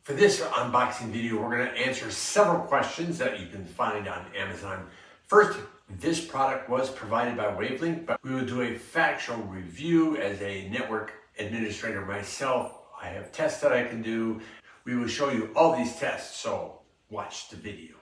For this unboxing video, we're going to answer several questions that you can find on Amazon. First, this product was provided by WAVLINK, but we will do a factual review as a network administrator myself. I have tests that I can do. We will show you all these tests, so watch the video.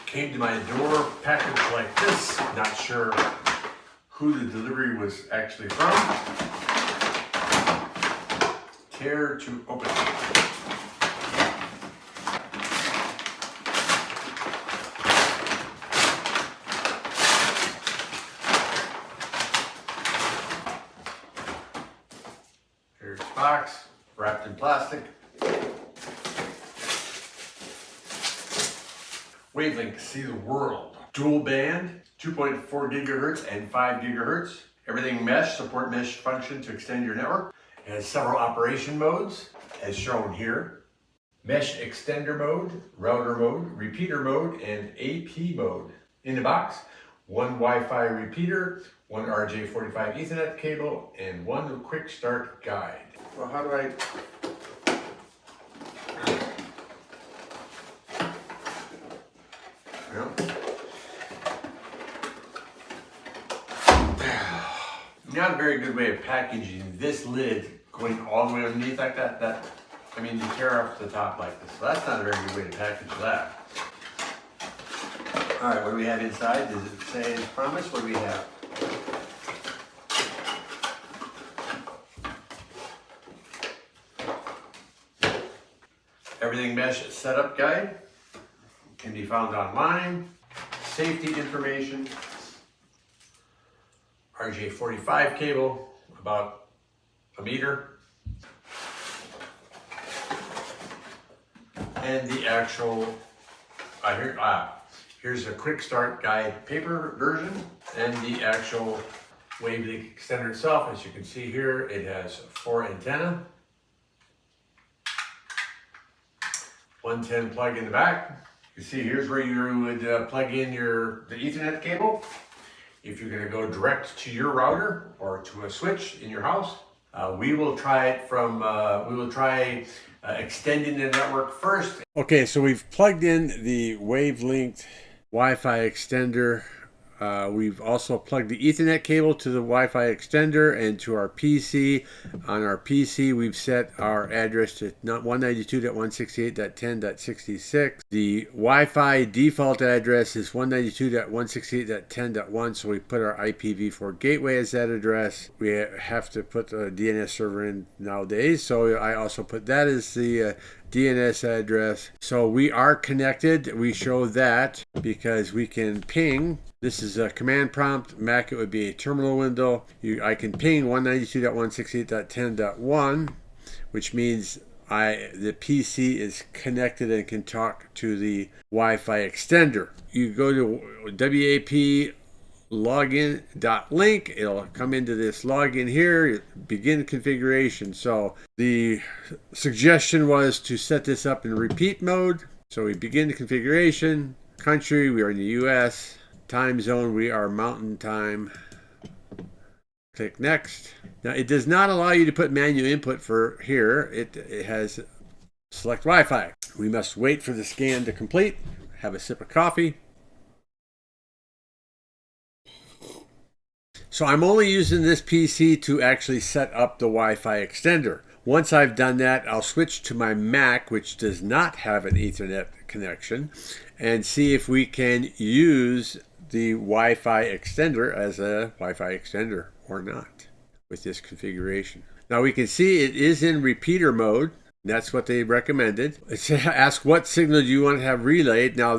Came to my door package like this. Not sure who the delivery was actually from. Care to open. Here's the box, wrapped in plastic. WAVLINK, see the world. Dual band, 2.4 gigahertz and 5 gigahertz. Everything mesh, support mesh function to extend your network. It has several operation modes, as shown here. Mesh extender mode, router mode, repeater mode, and AP mode. In the box, one Wi-Fi repeater, one RJ45 Ethernet cable, and one quick start guide. Well, how do I... Well, not a very good way of packaging this lid going all the way underneath like that. I mean, you tear off the top like this. So that's not a very good way to package that. All right, what do we have inside? Does it say as promised? What do we have? Everything mesh setup guide can be found online. Safety information. RJ45 cable, about a meter. And the actual, here's a quick start guide paper version, and the actual WAVLINK extender itself. As you can see here, it has 4 antenna, 110 plug in the back. You see, here's where you would plug in the Ethernet cable. If you're going to go direct to your router or to a switch in your house, we will try it from. We will try extending the network first. Okay, so we've plugged in the WAVLINK Wi-Fi extender. We've also plugged the Ethernet cable to the Wi-Fi extender and to our PC. On our PC, we've set our address to 192.168.10.66. The Wi-Fi default address is 192.168.10.1, so we put our IPv4 gateway as that address. We have to put a DNS server in nowadays, so I also put that as the DNS address. So we are connected. We show that because we can ping. This is a command prompt. Mac, it would be a terminal window. I can ping 192.168.10.1, which means the PC is connected and can talk to the Wi-Fi extender. You go to WAP login.link. It'll come into this login here, begin configuration. So the suggestion was to set this up in repeat mode. So we begin the configuration. Country, we are in the US. Time zone, we are mountain time. Click next. Now it does not allow you to put manual input for here. It has select Wi-Fi. We must wait for the scan to complete. Have a sip of coffee. So I'm only using this PC to actually set up the Wi-Fi extender. Once I've done that, I'll switch to my Mac, which does not have an Ethernet connection, and see if we can use the Wi-Fi extender as a Wi-Fi extender or not with this configuration. Now we can see it is in repeater mode. That's what they recommended. It asks what signal do you want to have relayed. Now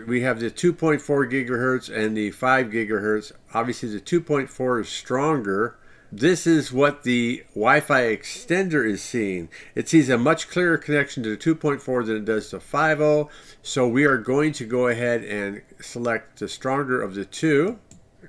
we have the 2.4 gigahertz and the 5 gigahertz. Obviously the 2.4 is stronger. This is what the Wi-Fi extender is seeing. It sees a much clearer connection to the 2.4 than it does to 5.0. So we are going to go ahead and select the stronger of the two.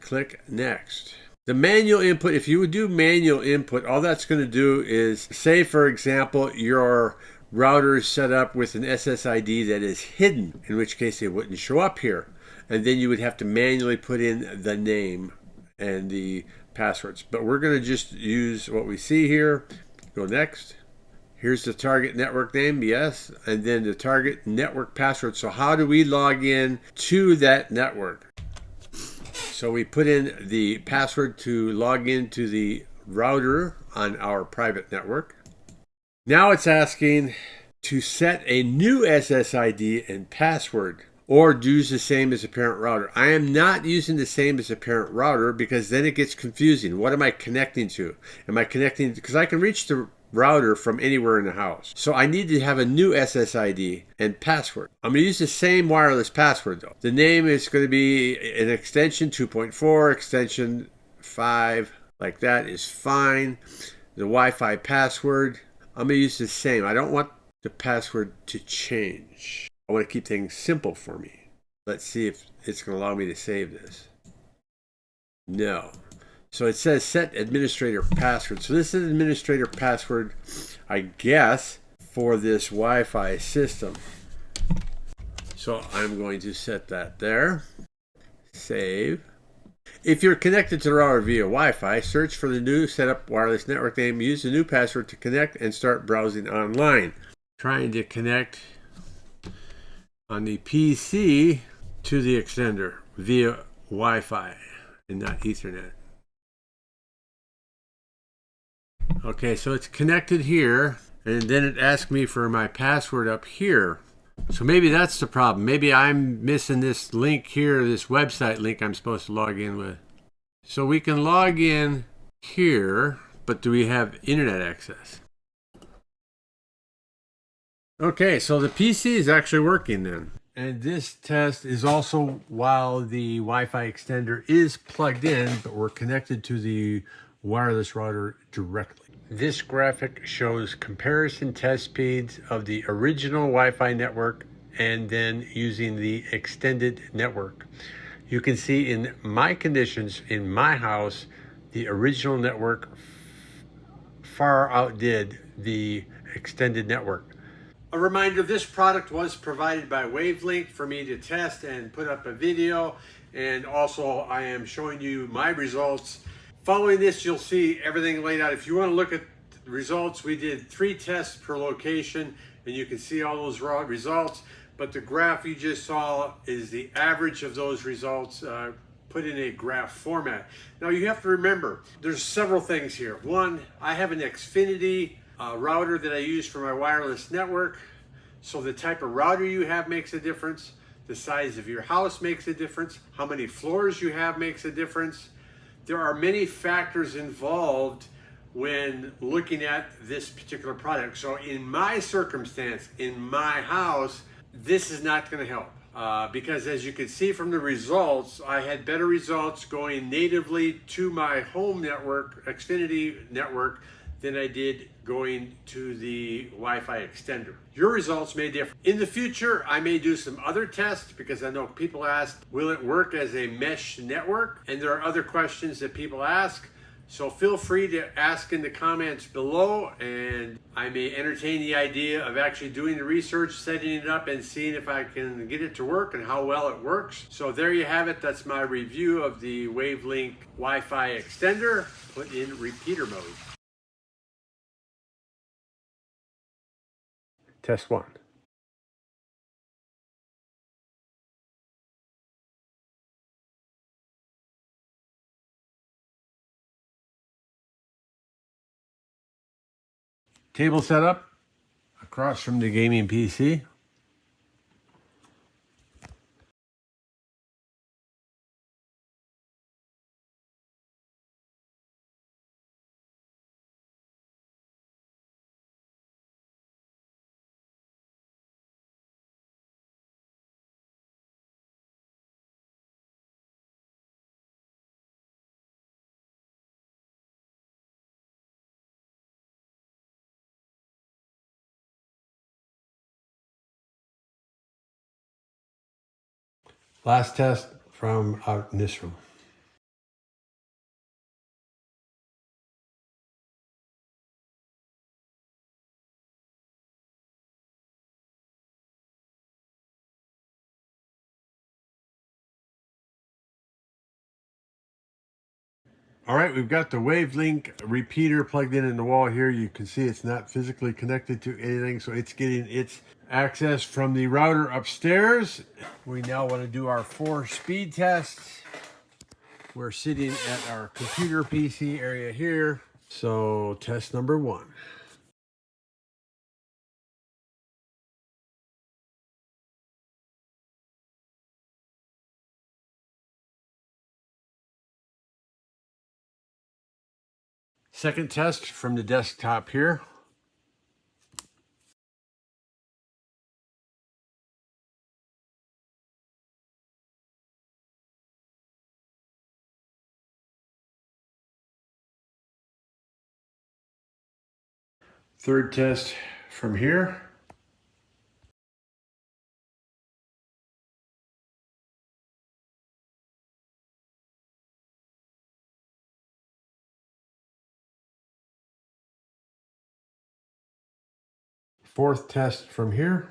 Click next. The manual input, if you would do manual input, all that's going to do is, say for example, your router is set up with an SSID that is hidden, in which case it wouldn't show up here. And then you would have to manually put in the name and the passwords. But we're going to just use what we see here. Go next. Here's the target network name, yes, and then the target network password. So how do we log in to that network? So we put in the password to log into the router on our private network. Now it's asking to set a new SSID and password, or use the same as a parent router. I am not using the same as a parent router because then it gets confusing. What am I connecting to? Am I connecting, because I can reach the router from anywhere in the house. So I need to have a new SSID and password. I'm going to use the same wireless password though. The name is going to be an extension 2.4, extension 5, like that is fine. The Wi-Fi password, I'm going to use the same. I don't want the password to change. I want to keep things simple for me. Let's see if it's going to allow me to save this. No. So it says set administrator password. So this is administrator password, I guess, for this Wi-Fi system. So I'm going to set that there. Save. If you're connected to the router via Wi-Fi, search for the new setup wireless network name. Use the new password to connect and start browsing online. Trying to connect on the PC to the extender via Wi-Fi and not Ethernet. Okay, so it's connected here, and then it asked me for my password up here. So maybe that's the problem. Maybe I'm missing this link here, this website link I'm supposed to log in with. So we can log in here, but do we have internet access? Okay, so the PC is actually working then. And this test is also while the Wi-Fi extender is plugged in, but we're connected to the wireless router directly. This graphic shows comparison test speeds of the original Wi-Fi network and then using the extended network. You can see in my conditions in my house, the original network far outdid the extended network. A reminder, this product was provided by WAVLINK for me to test and put up a video, and also I am showing you my results. Following this, you'll see everything laid out. If you want to look at the results, we did 3 tests per location, and you can see all those raw results, but the graph you just saw is the average of those results put in a graph format. Now you have to remember, there's several things here. One, I have an Xfinity router that I use for my wireless network. So the type of router you have makes a difference. The size of your house makes a difference. How many floors you have makes a difference. There are many factors involved when looking at this particular product. So in my circumstance, in my house, this is not going to help. Because as you can see from the results, I had better results going natively to my home network, Xfinity network, than I did going to the Wi-Fi extender. Your results may differ. In the future, I may do some other tests because I know people ask, will it work as a mesh network? And there are other questions that people ask. So feel free to ask in the comments below, and I may entertain the idea of actually doing the research, setting it up, and seeing if I can get it to work and how well it works. So there you have it. That's my review of the WAVLINK Wi-Fi extender put in repeater mode. Test 1. Table setup across from the gaming PC. Last test from out in this room. All right, we've got the WAVLINK repeater plugged in the wall here. You can see it's not physically connected to anything, so it's getting its access from the router upstairs. We now want to do our 4 speed tests. We're sitting at our computer PC area here. So test number 1. Second test from the desktop here. Third test from here. Fourth test from here.